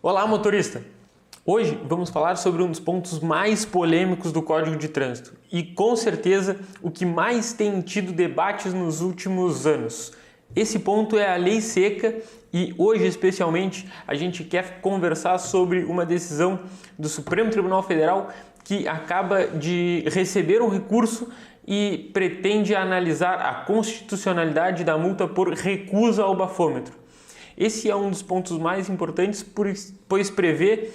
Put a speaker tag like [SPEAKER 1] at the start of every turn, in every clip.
[SPEAKER 1] Olá, motorista! Hoje vamos falar sobre um dos pontos mais polêmicos do Código de Trânsito e, com certeza, o que mais tem tido debates nos últimos anos. Esse ponto é a Lei Seca e hoje, especialmente, a gente quer conversar sobre uma decisão do Supremo Tribunal Federal que acaba de receber um recurso e pretende analisar a constitucionalidade da multa por recusa ao bafômetro. Esse é um dos pontos mais importantes, pois prevê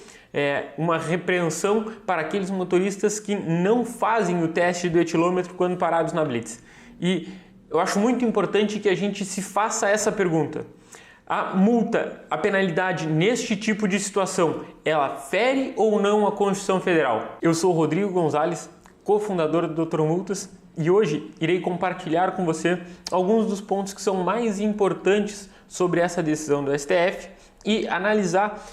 [SPEAKER 1] uma repreensão para aqueles motoristas que não fazem o teste do etilômetro quando parados na blitz. E eu acho muito importante que a gente se faça essa pergunta. A multa, a penalidade neste tipo de situação, ela fere ou não a Constituição Federal? Eu sou o Rodrigo Gonzalez, cofundador do Dr. Multas, e hoje irei compartilhar com você alguns dos pontos que são mais importantes sobre essa decisão do STF e analisar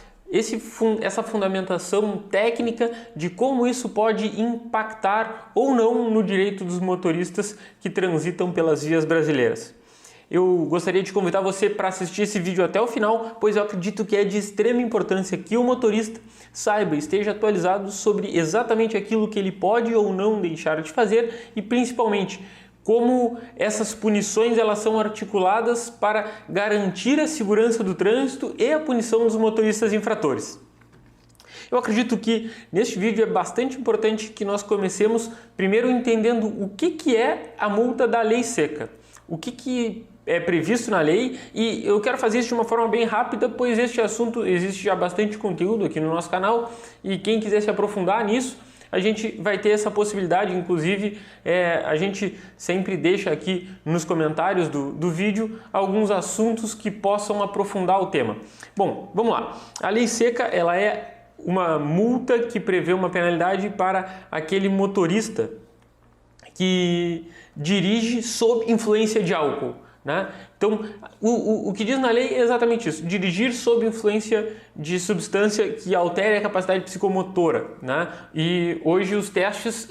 [SPEAKER 1] essa fundamentação técnica de como isso pode impactar ou não no direito dos motoristas que transitam pelas vias brasileiras. Eu gostaria de convidar você para assistir esse vídeo até o final, pois eu acredito que é de extrema importância que o motorista saiba, esteja atualizado sobre exatamente aquilo que ele pode ou não deixar de fazer e principalmente como essas punições elas são articuladas para garantir a segurança do trânsito e a punição dos motoristas infratores. Eu acredito que neste vídeo é bastante importante que nós comecemos primeiro entendendo o que é a multa da Lei Seca, o que é previsto na lei, e eu quero fazer isso de uma forma bem rápida, pois este assunto existe já bastante conteúdo aqui no nosso canal e quem quiser se aprofundar nisso, a gente vai ter essa possibilidade. Inclusive a gente sempre deixa aqui nos comentários do vídeo alguns assuntos que possam aprofundar o tema. Bom, vamos lá. A Lei Seca ela é uma multa que prevê uma penalidade para aquele motorista que dirige sob influência de álcool, né? Então, o que diz na lei é exatamente isso: dirigir sob influência de substância que altere a capacidade psicomotora, né? E hoje os testes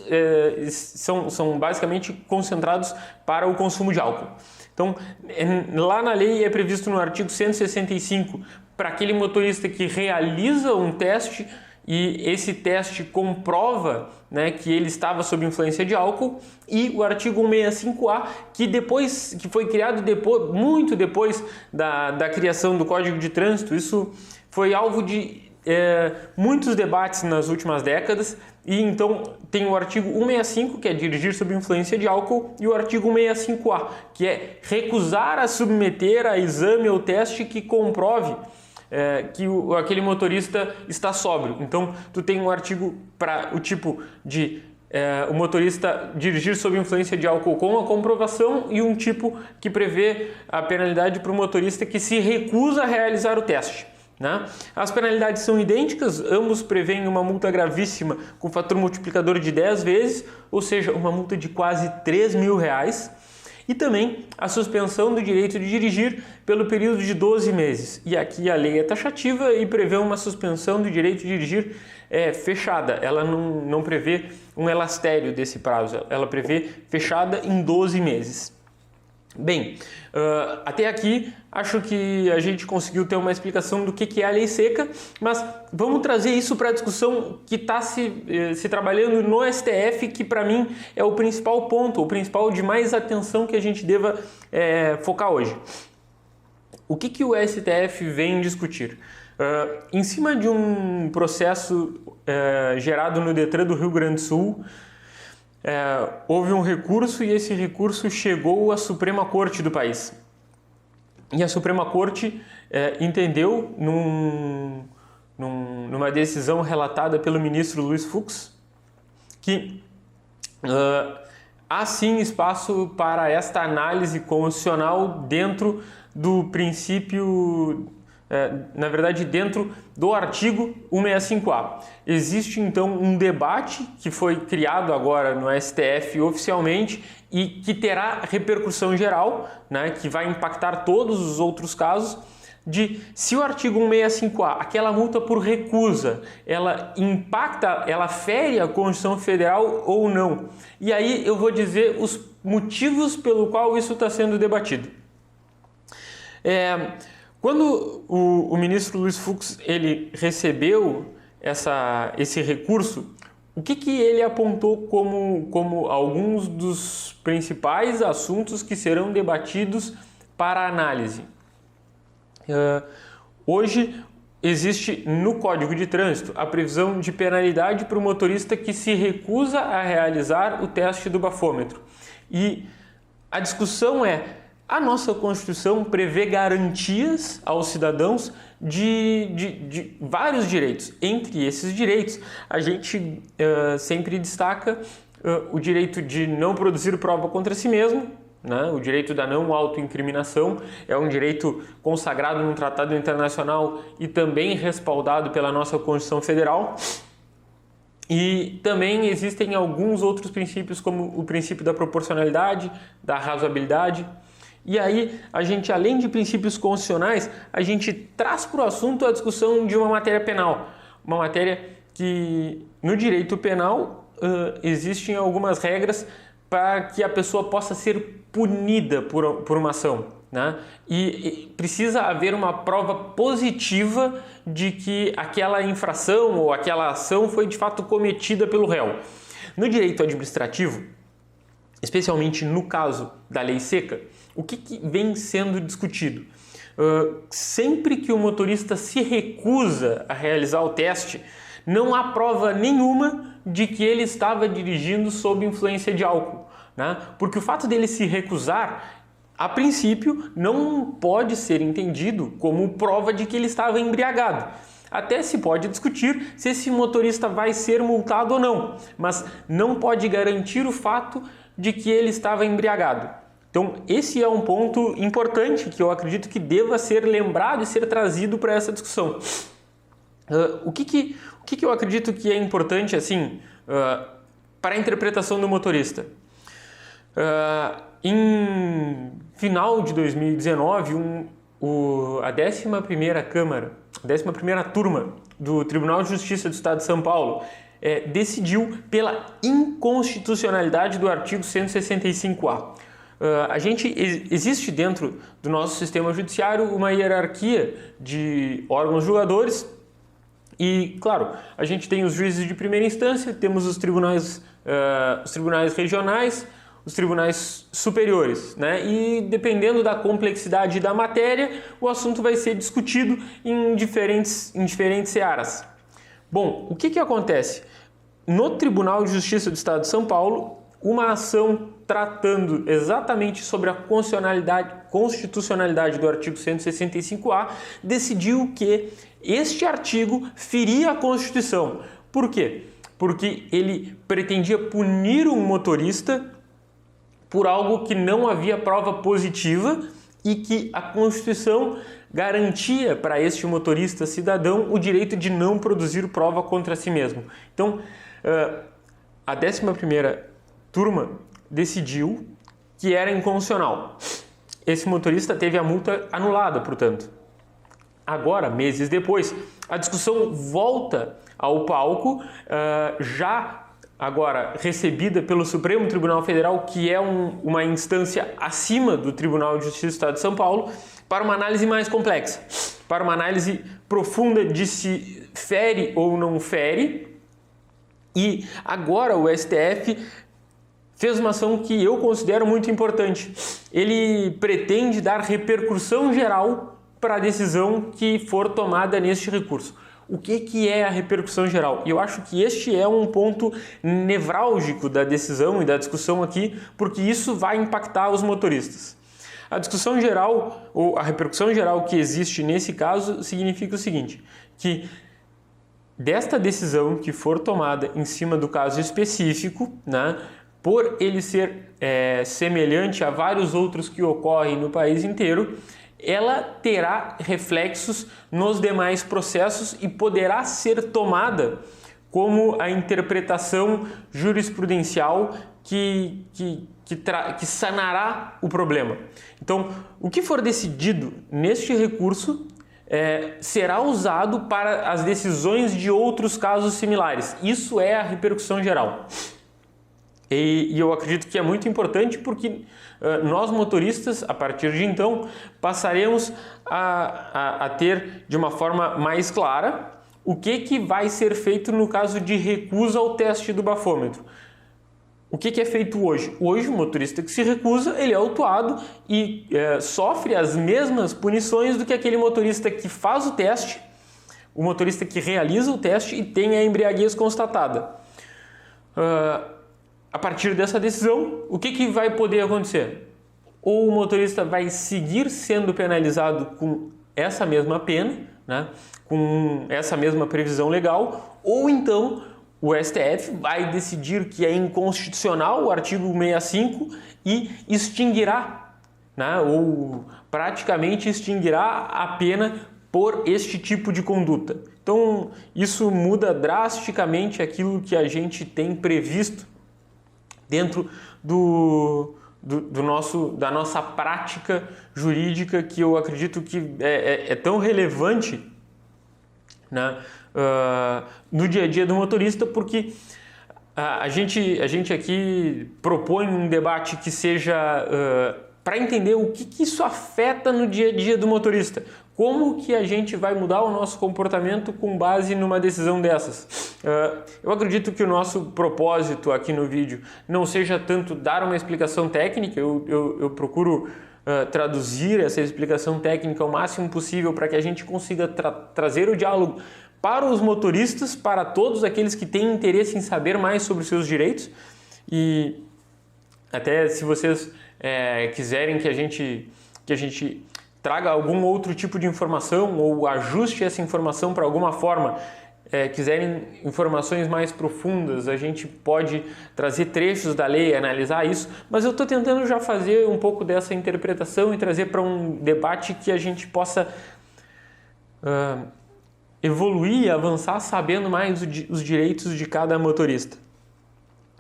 [SPEAKER 1] são basicamente concentrados para o consumo de álcool. Então, lá na lei é previsto no artigo 165 para aquele motorista que realiza um teste e esse teste comprova, né, que ele estava sob influência de álcool, e o artigo 165A, que foi criado muito depois da criação do Código de Trânsito. Isso foi alvo de muitos debates nas últimas décadas, e então tem o artigo 165, que é dirigir sob influência de álcool, e o artigo 165A, que é recusar a submeter a exame ou teste que comprove que aquele motorista está sóbrio. Então, tu tem um artigo para o tipo de o motorista dirigir sob influência de álcool com a comprovação e um tipo que prevê a penalidade para o motorista que se recusa a realizar o teste, né? As penalidades são idênticas, ambos prevêem uma multa gravíssima com fator multiplicador de 10 vezes, ou seja, uma multa de quase R$3.000. E também a suspensão do direito de dirigir pelo período de 12 meses. E aqui a lei é taxativa e prevê uma suspensão do direito de dirigir fechada. Ela não prevê um elastério desse prazo, ela prevê fechada em 12 meses. Bem, até aqui acho que a gente conseguiu ter uma explicação do que é a Lei Seca, mas vamos trazer isso para a discussão que está se trabalhando no STF, que para mim é o principal ponto, o principal de mais atenção que a gente deva focar hoje. O que o STF vem discutir? Em cima de um processo gerado no Detran do Rio Grande do Sul, houve um recurso e esse recurso chegou à Suprema Corte do país. E a Suprema Corte entendeu, numa decisão relatada pelo ministro Luiz Fux, que há sim espaço para esta análise constitucional dentro do princípio, na verdade dentro do artigo 165A. Existe então um debate que foi criado agora no STF oficialmente e que terá repercussão geral, né, que vai impactar todos os outros casos, de se o artigo 165A, aquela multa por recusa, ela impacta, ela fere a Constituição Federal ou não. E aí eu vou dizer os motivos pelo qual isso está sendo debatido. Quando o ministro Luiz Fux ele recebeu esse recurso, o que ele apontou como alguns dos principais assuntos que serão debatidos para análise? Hoje existe no Código de Trânsito a previsão de penalidade para o motorista que se recusa a realizar o teste do bafômetro. E a discussão é: a nossa Constituição prevê garantias aos cidadãos de vários direitos. Entre esses direitos, a gente sempre destaca o direito de não produzir prova contra si mesmo, né? O direito da não autoincriminação é um direito consagrado num tratado internacional e também respaldado pela nossa Constituição Federal. E também existem alguns outros princípios, como o princípio da proporcionalidade, da razoabilidade. E aí, a gente, além de princípios constitucionais, a gente traz para o assunto a discussão de uma matéria penal. Uma matéria que, no direito penal, existem algumas regras para que a pessoa possa ser punida por uma ação, né? E precisa haver uma prova positiva de que aquela infração ou aquela ação foi de fato cometida pelo réu. No direito administrativo, especialmente no caso da lei seca, o que vem sendo discutido? Sempre que o motorista se recusa a realizar o teste, não há prova nenhuma de que ele estava dirigindo sob influência de álcool, né? Porque o fato dele se recusar, a princípio, não pode ser entendido como prova de que ele estava embriagado. Até se pode discutir se esse motorista vai ser multado ou não, mas não pode garantir o fato de que ele estava embriagado. Então, esse é um ponto importante que eu acredito que deva ser lembrado e ser trazido para essa discussão. O que eu acredito que é importante assim para a interpretação do motorista? Em final de 2019, a 11ª Câmara, a 11ª Turma do Tribunal de Justiça do Estado de São Paulo decidiu pela inconstitucionalidade do artigo 165A. Existe dentro do nosso sistema judiciário uma hierarquia de órgãos julgadores e, claro, a gente tem os juízes de primeira instância, temos os tribunais regionais, os tribunais superiores, né? E dependendo da complexidade da matéria, o assunto vai ser discutido em diferentes searas. Bom, o que acontece? No Tribunal de Justiça do Estado de São Paulo, uma ação tratando exatamente sobre a constitucionalidade do artigo 165A decidiu que este artigo feria a Constituição. Por quê? Porque ele pretendia punir um motorista por algo que não havia prova positiva e que a Constituição garantia para este motorista cidadão o direito de não produzir prova contra si mesmo. Então, a 11ª Turma decidiu que era inconstitucional. Esse motorista teve a multa anulada, portanto. Agora, meses depois, a discussão volta ao palco, já agora recebida pelo Supremo Tribunal Federal, que é uma instância acima do Tribunal de Justiça do Estado de São Paulo, para uma análise mais complexa, para uma análise profunda de se fere ou não fere. E agora o STF fez uma ação que eu considero muito importante. Ele pretende dar repercussão geral para a decisão que for tomada neste recurso. O que é a repercussão geral? E eu acho que este é um ponto nevrálgico da decisão e da discussão aqui, porque isso vai impactar os motoristas. A discussão geral, ou a repercussão geral que existe nesse caso, significa o seguinte, que desta decisão que for tomada em cima do caso específico, né, por ele ser semelhante a vários outros que ocorrem no país inteiro, ela terá reflexos nos demais processos e poderá ser tomada como a interpretação jurisprudencial que sanará o problema. Então, o que for decidido neste recurso será usado para as decisões de outros casos similares. Isso é a repercussão geral. E eu acredito que é muito importante porque nós motoristas, a partir de então, passaremos a ter de uma forma mais clara o que vai ser feito no caso de recusa ao teste do bafômetro. O que é feito hoje? Hoje o motorista que se recusa, ele é autuado e sofre as mesmas punições do que aquele motorista que faz o teste, o motorista que realiza o teste e tem a embriaguez constatada. A partir dessa decisão, o que vai poder acontecer? Ou o motorista vai seguir sendo penalizado com essa mesma pena, né, com essa mesma previsão legal, ou então o STF vai decidir que é inconstitucional o artigo 165 e extinguirá, né, ou praticamente extinguirá a pena por este tipo de conduta. Então, isso muda drasticamente aquilo que a gente tem previsto dentro da nossa prática jurídica, que eu acredito que é tão relevante, né, no dia a dia do motorista, porque a gente aqui propõe um debate que seja para entender o que isso afeta no dia a dia do motorista. Como que a gente vai mudar o nosso comportamento com base numa decisão dessas? Eu acredito que o nosso propósito aqui no vídeo não seja tanto dar uma explicação técnica, eu procuro traduzir essa explicação técnica o máximo possível para que a gente consiga trazer o diálogo para os motoristas, para todos aqueles que têm interesse em saber mais sobre os seus direitos. E até se vocês quiserem que a gente traga algum outro tipo de informação ou ajuste essa informação para alguma forma, quiserem informações mais profundas, a gente pode trazer trechos da lei, analisar isso, mas eu estou tentando já fazer um pouco dessa interpretação e trazer para um debate que a gente possa evoluir e avançar sabendo mais os direitos de cada motorista.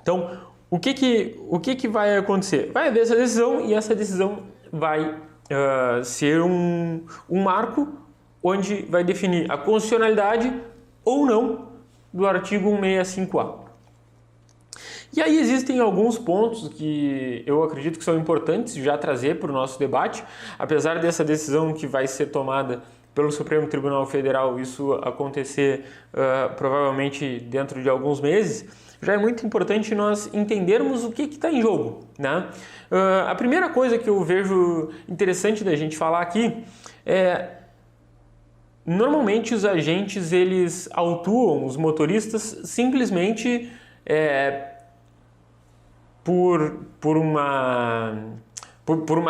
[SPEAKER 1] Então, o que vai acontecer? Vai haver essa decisão e essa decisão vai ser um marco onde vai definir a constitucionalidade ou não do artigo 165A. E aí existem alguns pontos que eu acredito que são importantes já trazer para o nosso debate, apesar dessa decisão que vai ser tomada pelo Supremo Tribunal Federal, isso acontecer provavelmente dentro de alguns meses. Já é muito importante nós entendermos o que está em jogo, né? A primeira coisa que eu vejo interessante da gente falar aqui é: normalmente os agentes eles autuam os motoristas simplesmente por uma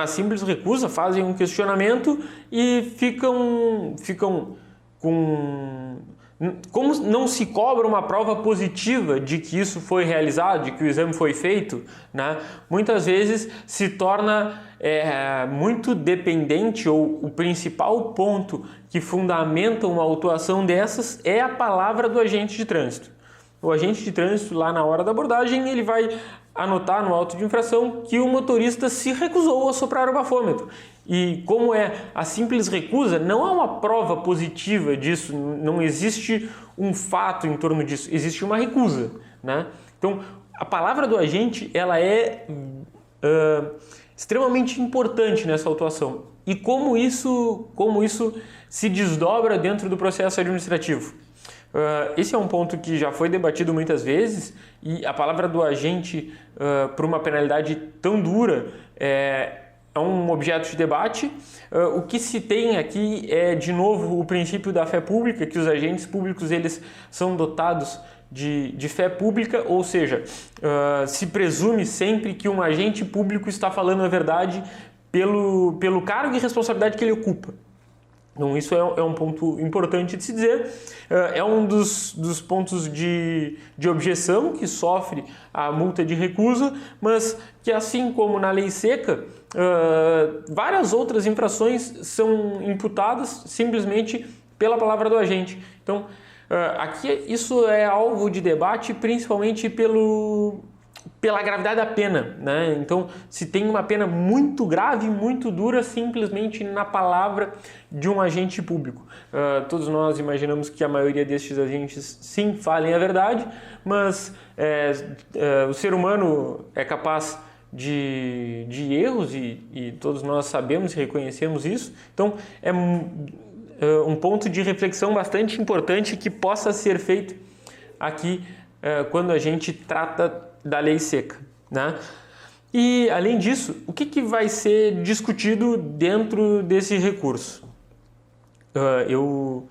[SPEAKER 1] simples recusa, fazem um questionamento e ficam com... Como não se cobra uma prova positiva de que isso foi realizado, de que o exame foi feito, né? Muitas vezes se torna muito dependente, ou o principal ponto que fundamenta uma autuação dessas é a palavra do agente de trânsito. O agente de trânsito, lá na hora da abordagem, ele vai anotar no auto de infração que o motorista se recusou a soprar o bafômetro. E como é a simples recusa, não há uma prova positiva disso, não existe um fato em torno disso, existe uma recusa, né? Então, a palavra do agente ela é extremamente importante nessa autuação. E como isso se desdobra dentro do processo administrativo? Esse é um ponto que já foi debatido muitas vezes, e a palavra do agente para uma penalidade tão dura é um objeto de debate. O que se tem aqui é, de novo, o princípio da fé pública, que os agentes públicos eles são dotados de fé pública, ou seja, se presume sempre que um agente público está falando a verdade pelo cargo e responsabilidade que ele ocupa. Então, isso é um ponto importante de se dizer. É um dos pontos de objeção que sofre a multa de recusa, mas que, assim como na lei seca, várias outras infrações são imputadas simplesmente pela palavra do agente. Então, aqui isso é alvo de debate principalmente pela gravidade da pena, né? Então, se tem uma pena muito grave, muito dura, simplesmente na palavra de um agente público. Todos nós imaginamos que a maioria destes agentes, sim, falem a verdade, mas o ser humano é capaz de erros e todos nós sabemos e reconhecemos isso. Então, é um ponto de reflexão bastante importante que possa ser feito aqui quando a gente trata da lei seca, né? E, além disso, o que vai ser discutido dentro desse recurso? Eu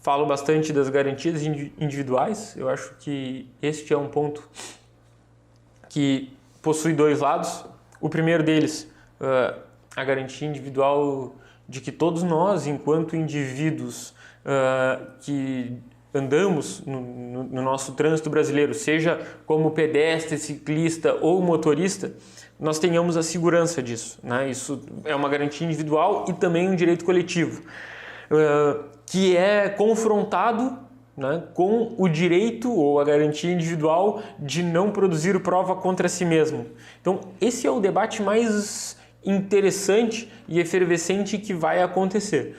[SPEAKER 1] falo bastante das garantias individuais. Eu acho que este é um ponto que possui dois lados. O primeiro deles, a garantia individual de que todos nós, enquanto indivíduos que andamos no nosso trânsito brasileiro, seja como pedestre, ciclista ou motorista, nós tenhamos a segurança disso, né? Isso é uma garantia individual e também um direito coletivo, que é confrontado, né, com o direito ou a garantia individual de não produzir prova contra si mesmo. Então, esse é o debate mais interessante e efervescente que vai acontecer.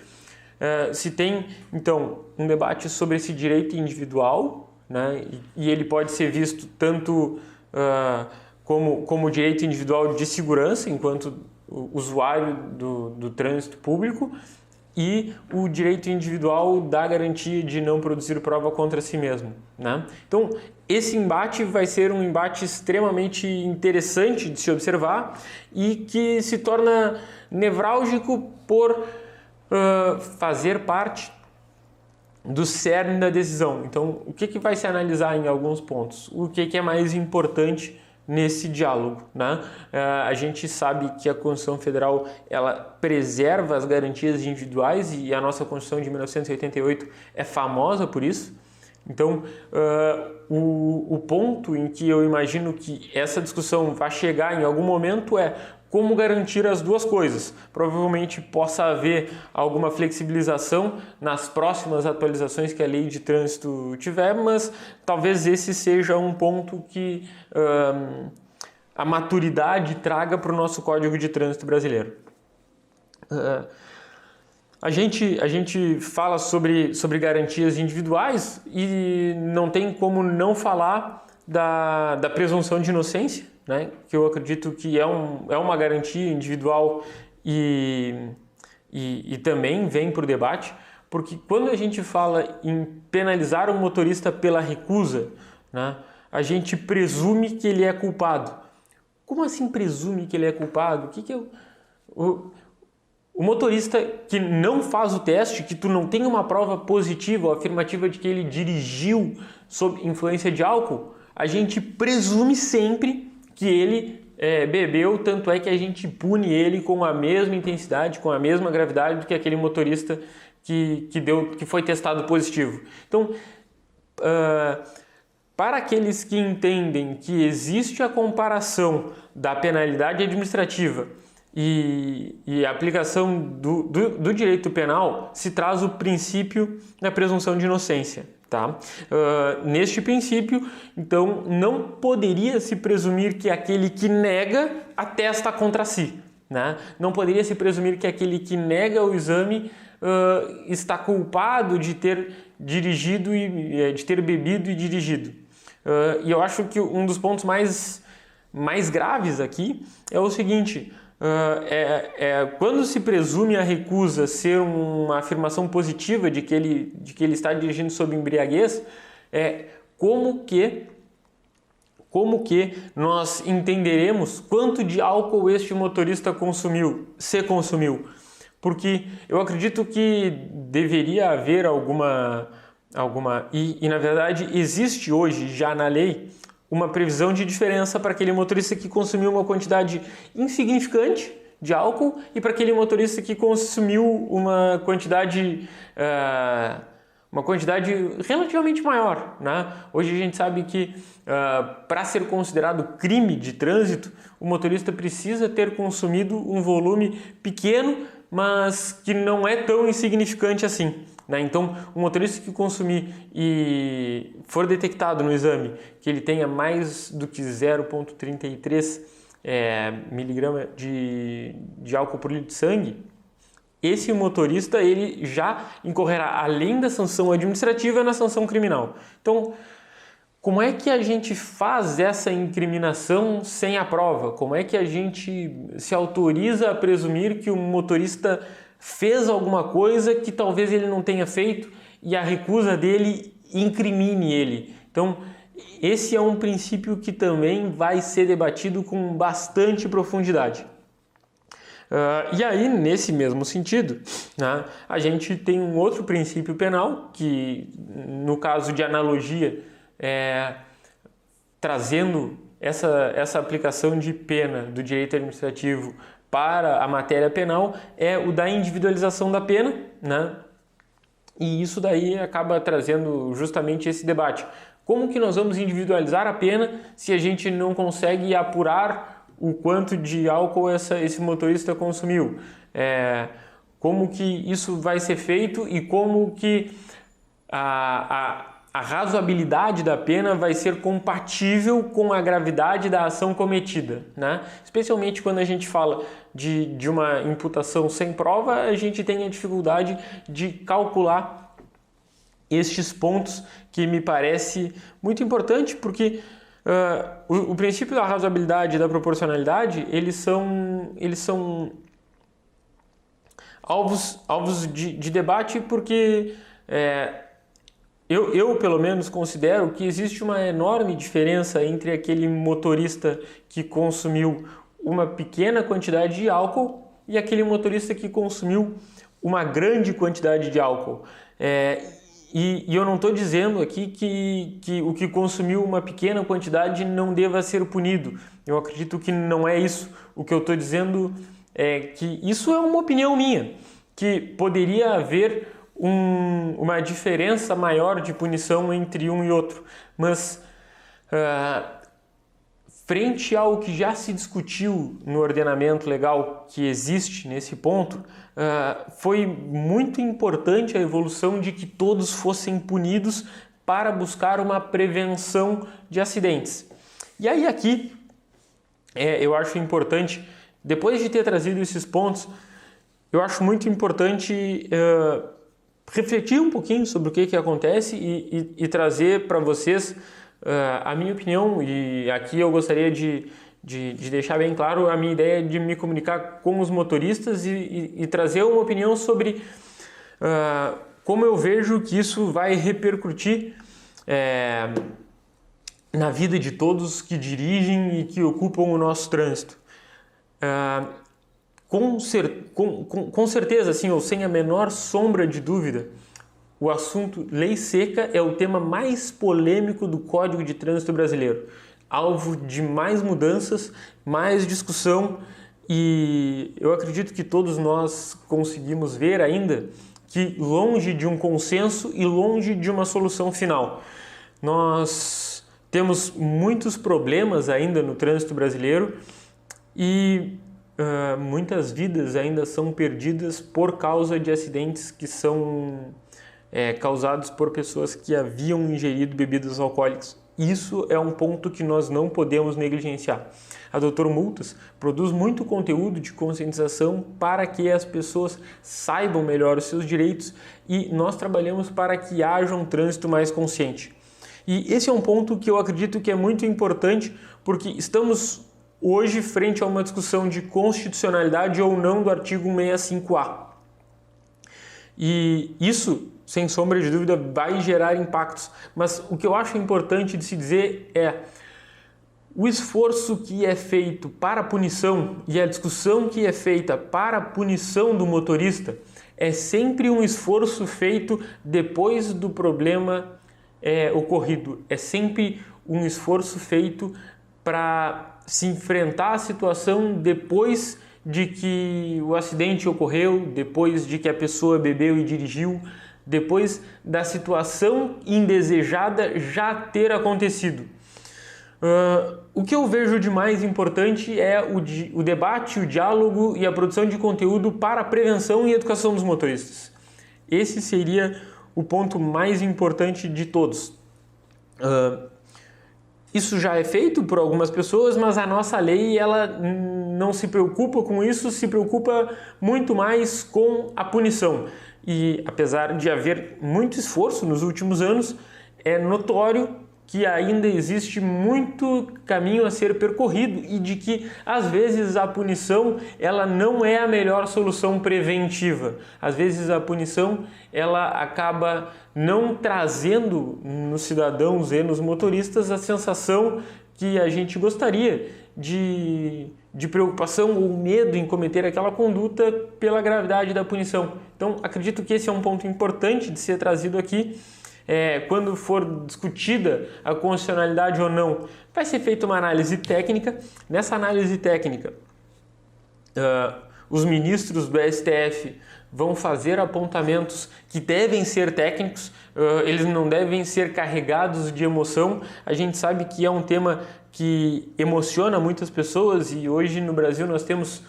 [SPEAKER 1] Se tem, então, um debate sobre esse direito individual, né, e ele pode ser visto tanto como direito individual de segurança, enquanto usuário do trânsito público, e o direito individual da garantia de não produzir prova contra si mesmo, né? Então, esse embate vai ser um embate extremamente interessante de se observar e que se torna nevrálgico por fazer parte do cerne da decisão. Então, o que vai se analisar em alguns pontos? O que é mais importante nesse diálogo, né? A gente sabe que a Constituição Federal ela preserva as garantias individuais e a nossa Constituição de 1988 é famosa por isso. Então, o ponto em que eu imagino que essa discussão vai chegar em algum momento é como garantir as duas coisas. Provavelmente possa haver alguma flexibilização nas próximas atualizações que a lei de trânsito tiver, mas talvez esse seja um ponto que a maturidade traga para o nosso Código de Trânsito brasileiro. A gente fala sobre garantias individuais e não tem como não falar da presunção de inocência, né? Que eu acredito que é uma garantia individual e também vem para o debate, porque quando a gente fala em penalizar um motorista pela recusa, né, a gente presume que ele é culpado. Como assim presume que ele é culpado? O motorista que não faz o teste, que tu não tem uma prova positiva ou afirmativa de que ele dirigiu sob influência de álcool, a gente presume sempre que ele bebeu, tanto é que a gente pune ele com a mesma intensidade, com a mesma gravidade do que aquele motorista que foi testado positivo. Então, para aqueles que entendem que existe a comparação da penalidade administrativa e a aplicação do direito penal, se traz o princípio da presunção de inocência. Tá? Neste princípio, então, não poderia se presumir que aquele que nega atesta contra si, né? Não poderia se presumir que aquele que nega o exame está culpado de ter dirigido e de ter bebido e dirigido. E eu acho que um dos pontos mais graves aqui é o seguinte: quando se presume a recusa ser uma afirmação positiva de que ele está dirigindo sob embriaguez, como que nós entenderemos quanto de álcool este motorista consumiu, se consumiu? Porque eu acredito que deveria haver alguma e na verdade existe hoje já na lei uma previsão de diferença para aquele motorista que consumiu uma quantidade insignificante de álcool e para aquele motorista que consumiu uma quantidade relativamente maior, né? Hoje a gente sabe que para ser considerado crime de trânsito, o motorista precisa ter consumido um volume pequeno, mas que não é tão insignificante assim, né? Então, o motorista que consumir e for detectado no exame que ele tenha mais do que 0,33 miligrama de álcool por litro de sangue, esse motorista ele já incorrerá, além da sanção administrativa, na sanção criminal. Então, como é que a gente faz essa incriminação sem a prova? Como é que a gente se autoriza a presumir que o motorista fez alguma coisa que talvez ele não tenha feito e a recusa dele incrimine ele? Então, esse é um princípio que também vai ser debatido com bastante profundidade. E aí, nesse mesmo sentido, né, a gente tem um outro princípio penal que, no caso de analogia, trazendo essa aplicação de pena do direito administrativo para a matéria penal, é o da individualização da pena, né? E isso daí acaba trazendo justamente esse debate. Como que nós vamos individualizar a pena se a gente não consegue apurar o quanto de álcool esse motorista consumiu? Como que isso vai ser feito e como que a razoabilidade da pena vai ser compatível com a gravidade da ação cometida, né? Especialmente quando a gente fala de uma imputação sem prova, a gente tem a dificuldade de calcular estes pontos, que me parece muito importante, porque o princípio da razoabilidade e da proporcionalidade, eles são alvos de debate, porque eu, pelo menos, considero que existe uma enorme diferença entre aquele motorista que consumiu uma pequena quantidade de álcool e aquele motorista que consumiu uma grande quantidade de álcool. E eu não estou dizendo aqui que o que consumiu uma pequena quantidade não deva ser punido. Eu acredito que não é isso. O que eu estou dizendo é que isso é uma opinião minha, que poderia haver uma diferença maior de punição entre um e outro, mas frente ao que já se discutiu no ordenamento legal que existe nesse ponto, foi muito importante a evolução de que todos fossem punidos para buscar uma prevenção de acidentes. E aí aqui eu acho importante, depois de ter trazido esses pontos, eu acho muito importante refletir um pouquinho sobre o que acontece e trazer para vocês a minha opinião, e aqui eu gostaria de deixar bem claro a minha ideia de me comunicar com os motoristas e trazer uma opinião sobre como eu vejo que isso vai repercutir na vida de todos que dirigem e que ocupam o nosso trânsito. Com certeza, assim, ou sem a menor sombra de dúvida, o assunto lei seca é o tema mais polêmico do Código de Trânsito brasileiro, alvo de mais mudanças, mais discussão, e eu acredito que todos nós conseguimos ver ainda que longe de um consenso e longe de uma solução final. Nós temos muitos problemas ainda no trânsito brasileiro e muitas vidas ainda são perdidas por causa de acidentes que são causados por pessoas que haviam ingerido bebidas alcoólicas. Isso é um ponto que nós não podemos negligenciar. A Doutor Multas produz muito conteúdo de conscientização para que as pessoas saibam melhor os seus direitos e nós trabalhamos para que haja um trânsito mais consciente. E esse é um ponto que eu acredito que é muito importante, porque estamos hoje frente a uma discussão de constitucionalidade ou não do artigo 165A. E isso, sem sombra de dúvida, vai gerar impactos. Mas o que eu acho importante de se dizer é o esforço que é feito para a punição e a discussão que é feita para a punição do motorista é sempre um esforço feito depois do problema ocorrido. É sempre um esforço feito para se enfrentar a situação depois de que o acidente ocorreu, depois de que a pessoa bebeu e dirigiu, depois da situação indesejada já ter acontecido. O que eu vejo de mais importante é o debate, o diálogo e a produção de conteúdo para a prevenção e educação dos motoristas. Esse seria o ponto mais importante de todos. Isso já é feito por algumas pessoas, mas a nossa lei ela não se preocupa com isso, se preocupa muito mais com a punição. E apesar de haver muito esforço nos últimos anos, é notório que ainda existe muito caminho a ser percorrido e de que às vezes a punição ela não é a melhor solução preventiva. Às vezes a punição ela acaba não trazendo nos cidadãos e nos motoristas a sensação que a gente gostaria de preocupação ou medo em cometer aquela conduta pela gravidade da punição. Então acredito que esse é um ponto importante de ser trazido aqui. Quando for discutida a constitucionalidade ou não, vai ser feita uma análise técnica. Nessa análise técnica, os ministros do STF vão fazer apontamentos que devem ser técnicos, eles não devem ser carregados de emoção. A gente sabe que é um tema que emociona muitas pessoas e hoje no Brasil nós temos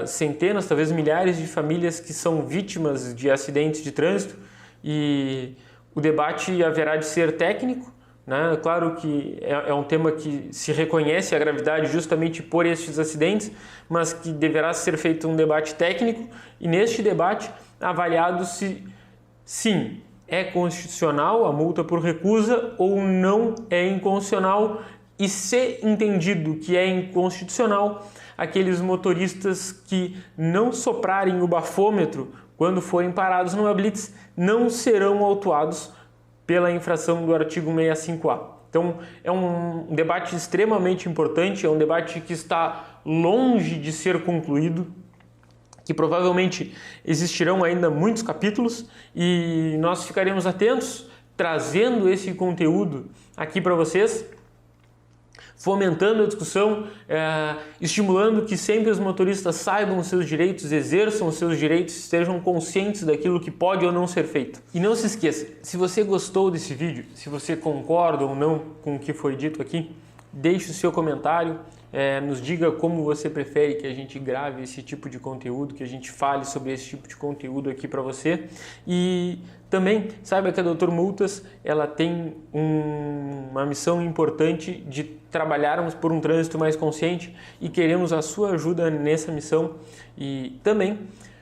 [SPEAKER 1] centenas, talvez milhares de famílias que são vítimas de acidentes de trânsito e o debate haverá de ser técnico, né? Claro que é um tema que se reconhece a gravidade justamente por estes acidentes, mas que deverá ser feito um debate técnico e neste debate avaliado se sim, é constitucional a multa por recusa ou não é inconstitucional e se entendido que é inconstitucional, aqueles motoristas que não soprarem o bafômetro quando forem parados numa blitz, não serão autuados pela infração do artigo 65A. Então, é um debate extremamente importante, é um debate que está longe de ser concluído, que provavelmente existirão ainda muitos capítulos e nós ficaremos atentos, trazendo esse conteúdo aqui para vocês, fomentando a discussão, estimulando que sempre os motoristas saibam os seus direitos, exerçam os seus direitos, estejam conscientes daquilo que pode ou não ser feito. E não se esqueça, se você gostou desse vídeo, se você concorda ou não com o que foi dito aqui, deixe o seu comentário, nos diga como você prefere que a gente grave esse tipo de conteúdo, que a gente fale sobre esse tipo de conteúdo aqui para você. E também saiba que a Dr. Multas ela tem uma missão importante de trabalharmos por um trânsito mais consciente e queremos a sua ajuda nessa missão. E também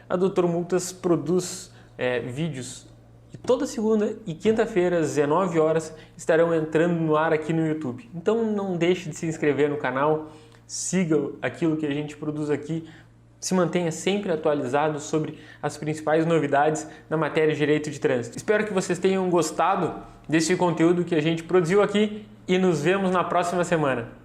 [SPEAKER 1] a Dr. Multas produz vídeos e toda segunda e quinta-feira às 19 horas estarão entrando no ar aqui no YouTube. Então não deixe de se inscrever no canal, siga aquilo que a gente produz aqui, se mantenha sempre atualizado sobre as principais novidades na matéria de direito de trânsito. Espero que vocês tenham gostado desse conteúdo que a gente produziu aqui e nos vemos na próxima semana.